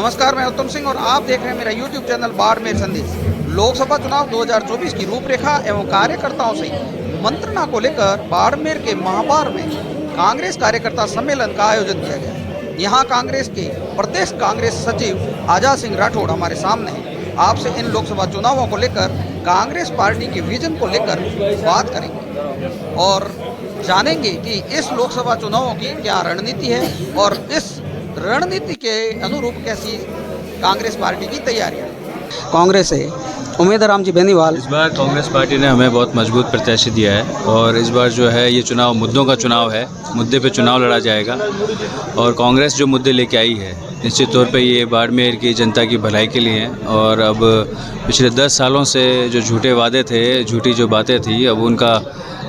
नमस्कार, मैं उत्तम सिंह और आप देख रहे हैं मेरा YouTube चैनल बाड़मेर संदेश। लोकसभा चुनाव 2024 की रूपरेखा एवं कार्यकर्ताओं से मंत्रणा को लेकर बाड़मेर के महापार में कांग्रेस कार्यकर्ता सम्मेलन का आयोजन किया गया। यहाँ कांग्रेस के प्रदेश कांग्रेस सचिव आजाद सिंह राठौड़ हमारे सामने हैं। आपसे इन लोकसभा चुनावों को लेकर कांग्रेस पार्टी के विजन को लेकर बात करेंगे और जानेंगे कि इस लोकसभा चुनावों की क्या रणनीति है और इस रणनीति के अनुरूप कैसी कांग्रेस पार्टी की तैयारियां। कांग्रेस है उम्मीदवार राम जी बेनीवाल। इस बार कांग्रेस पार्टी ने हमें बहुत मजबूत प्रत्याशी दिया है और इस बार जो है ये चुनाव मुद्दों का चुनाव है। मुद्दे पे चुनाव लड़ा जाएगा और कांग्रेस जो मुद्दे लेके आई है निश्चित तौर पे ये बाड़मेर की जनता की भलाई के लिए हैं। और अब पिछले 10 सालों से जो झूठे वादे थे, झूठी जो बातें थी, अब उनका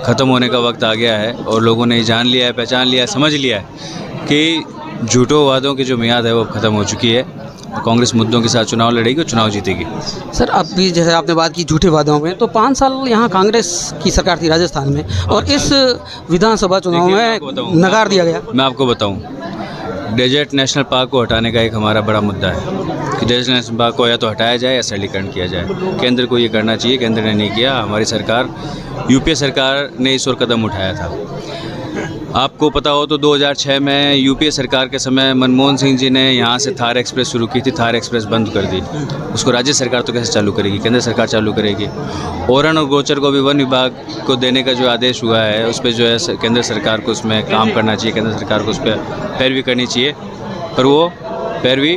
ख़त्म होने का वक्त आ गया है और लोगों ने जान लिया है, पहचान लिया है, समझ लिया है कि झूठों वादों की जो मियाद है वो ख़त्म हो चुकी है। कांग्रेस मुद्दों के साथ चुनाव लड़ेगी और चुनाव जीतेगी। सर, अभी जैसे आपने बात की झूठे वादों में, तो 5 साल यहाँ कांग्रेस की सरकार थी राजस्थान में और इस विधानसभा चुनाव में नकार दिया गया। मैं आपको बताऊं, डेजर्ट नेशनल पार्क को हटाने का एक हमारा बड़ा मुद्दा है कि डेजर्ट नेशनल पार्क को या तो हटाया जाए या सरलीकरण किया जाए। केंद्र को ये करना चाहिए, केंद्र ने नहीं किया। हमारी सरकार, यूपीए सरकार ने इस ओर कदम उठाया था। आपको पता हो तो 2006 में यूपीए सरकार के समय मनमोहन सिंह जी ने यहाँ से थार एक्सप्रेस शुरू की थी। थार एक्सप्रेस बंद कर दी। उसको राज्य सरकार तो कैसे चालू करेगी, केंद्र सरकार चालू करेगी। ओरन और गोचर को भी वन विभाग को देने का जो आदेश हुआ है उस पर जो है केंद्र सरकार को उसमें काम करना चाहिए, केंद्र सरकार को उस पर पैरवी करनी चाहिए, पर वो पैरवी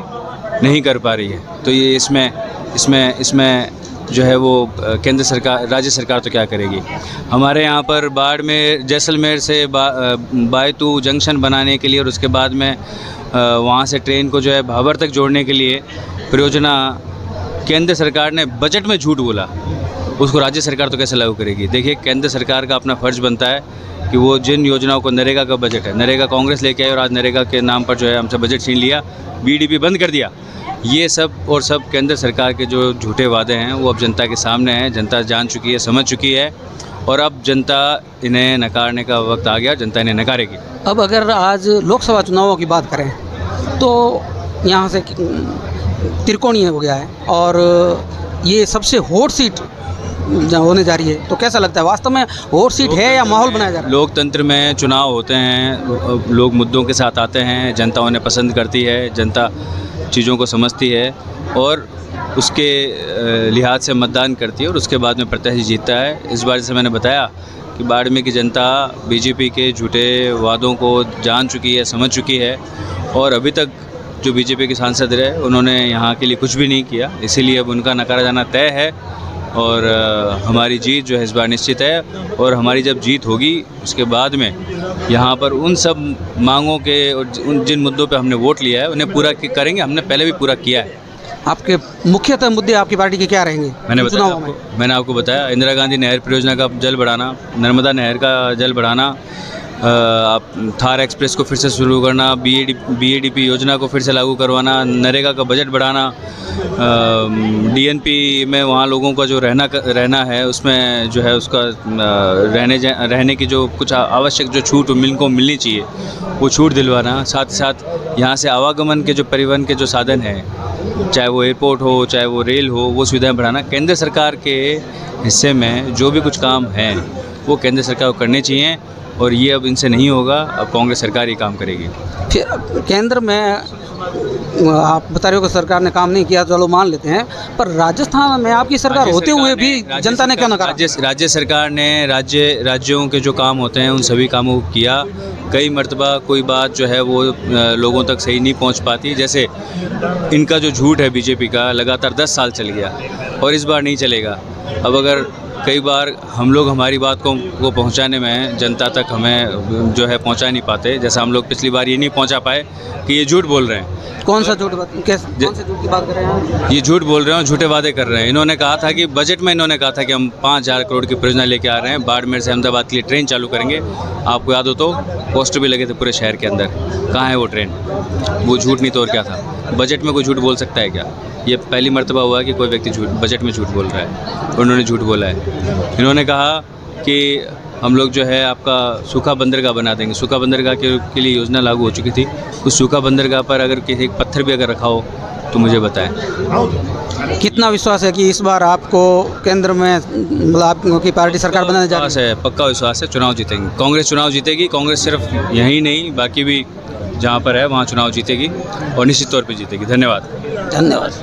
नहीं कर पा रही है। तो ये इसमें जो है वो केंद्र सरकार, राज्य सरकार तो क्या करेगी। हमारे यहाँ पर बाड़मेर जैसलमेर से बायतू जंक्शन बनाने के लिए और उसके बाद में वहाँ से ट्रेन को जो है भाबर तक जोड़ने के लिए परियोजना केंद्र सरकार ने बजट में झूठ बोला, उसको राज्य सरकार तो कैसे लागू करेगी। देखिए, केंद्र सरकार का अपना फ़र्ज़ बनता है कि वो जिन योजनाओं को, नरेगा का बजट है, नरेगा कांग्रेस लेके आई और आज नरेगा के नाम पर जो है हमसे बजट छीन लिया, बीडीपी बंद कर दिया। ये सब और सब केंद्र सरकार के जो झूठे वादे हैं वो अब जनता के सामने हैं। जनता जान चुकी है, समझ चुकी है और अब जनता इन्हें नकारने का वक्त आ गया, जनता इन्हें नकारेगी। अब अगर आज लोकसभा चुनावों की बात करें तो यहाँ से त्रिकोणीय हो गया है और ये सबसे हॉट सीट होने जा रही है, तो कैसा लगता है वास्तव में हॉट सीट है या माहौल बनाया जा रहा है? लोकतंत्र में चुनाव होते हैं, लोग मुद्दों के साथ आते हैं, जनता उन्हें पसंद करती है, जनता चीज़ों को समझती है और उसके लिहाज से मतदान करती है और उसके बाद में प्रत्याशी जीतता है। इस बार जैसे मैंने बताया कि बाड़मेर की जनता बीजेपी के झूठे वादों को जान चुकी है, समझ चुकी है और अभी तक जो बीजेपी के सांसद रहे उन्होंने यहाँ के लिए कुछ भी नहीं किया, इसीलिए अब उनका नकारा जाना तय है और हमारी जीत जो है इस बार निश्चित है। और हमारी जब जीत होगी उसके बाद में यहाँ पर उन सब मांगों के और जिन मुद्दों पे हमने वोट लिया है उन्हें पूरा करेंगे। हमने पहले भी पूरा किया है। आपके मुख्यतः मुद्दे आपकी पार्टी के क्या रहेंगे? मैंने आपको बताया, इंदिरा गांधी नहर परियोजना का जल बढ़ाना, नर्मदा नहर का जल बढ़ाना, आप थार एक्सप्रेस को फिर से शुरू करना, बीएडीपी योजना को फिर से लागू करवाना, नरेगा का बजट बढ़ाना, डीएनपी में वहाँ लोगों का जो रहना है उसमें जो है उसका रहने की जो कुछ आवश्यक जो छूट को मिलनी चाहिए वो छूट दिलवाना। साथ ही साथ यहाँ से आवागमन के जो परिवहन के जो साधन हैं, चाहे वो एयरपोर्ट हो, चाहे वो रेल हो, वो सुविधाएं बढ़ाना। केंद्र सरकार के हिस्से में जो भी कुछ काम हैं वो केंद्र सरकार को करने चाहिए और ये अब इनसे नहीं होगा। अब कांग्रेस सरकार ही काम करेगी। फिर केंद्र में आप बता रहे हो कि सरकार ने काम नहीं किया, चलो मान लेते हैं, पर राजस्थान में आपकी सरकार होते हुए भी जनता ने क्यों नकारा? राज्य सरकार ने राज्यों के जो काम होते हैं उन सभी कामों को किया। कई मर्तबा कोई बात जो है वो लोगों तक सही नहीं पहुंच पाती। जैसे इनका जो झूठ है बीजेपी का, लगातार 10 साल चल गया और इस बार नहीं चलेगा। अब अगर कई बार हम लोग हमारी बात को पहुंचाने में जनता तक हमें जो है पहुंचा नहीं पाते, जैसा हम लोग पिछली बार ये नहीं पहुंचा पाए कि ये झूठ बोल रहे हैं। कौन सा झूठ? कौन से झूठ की बात कर रहे हैं? ये झूठ बोल रहे हैं, झूठे वादे कर रहे हैं। इन्होंने कहा था कि बजट में इन्होंने कहा था कि हम 5000 करोड़ की परियोजना लेके आ रहे हैं, बाड़मेर से अहमदाबाद के लिए ट्रेन चालू करेंगे। आपको याद हो तो पोस्टर भी लगे थे पूरे शहर के अंदर। कहाँ है वो ट्रेन? वो झूठ नहीं तो और क्या था? बजट में कोई झूठ बोल सकता है क्या? ये पहली मर्तबा हुआ कि कोई व्यक्ति बजट में झूठ बोल रहा है। उन्होंने झूठ बोला है। इन्होंने कहा कि हम लोग जो है आपका सूखा बंदरगाह बना देंगे। सूखा बंदरगाह के लिए योजना लागू हो चुकी थी। उस सूखा बंदरगाह पर अगर किसी एक पत्थर भी अगर रखा हो तो मुझे बताएं। कितना विश्वास है कि इस बार आपको केंद्र में मतलब आपकी पार्टी सरकार बनाने जा रही विश्वास है, पक्का विश्वास है, चुनाव जीतेंगे। कांग्रेस चुनाव जीतेगी। कांग्रेस सिर्फ यहीं नहीं, बाकी भी जहाँ पर है वहाँ चुनाव जीतेगी और निश्चित तौर पे जीतेगी। धन्यवाद। है? धन्यवाद।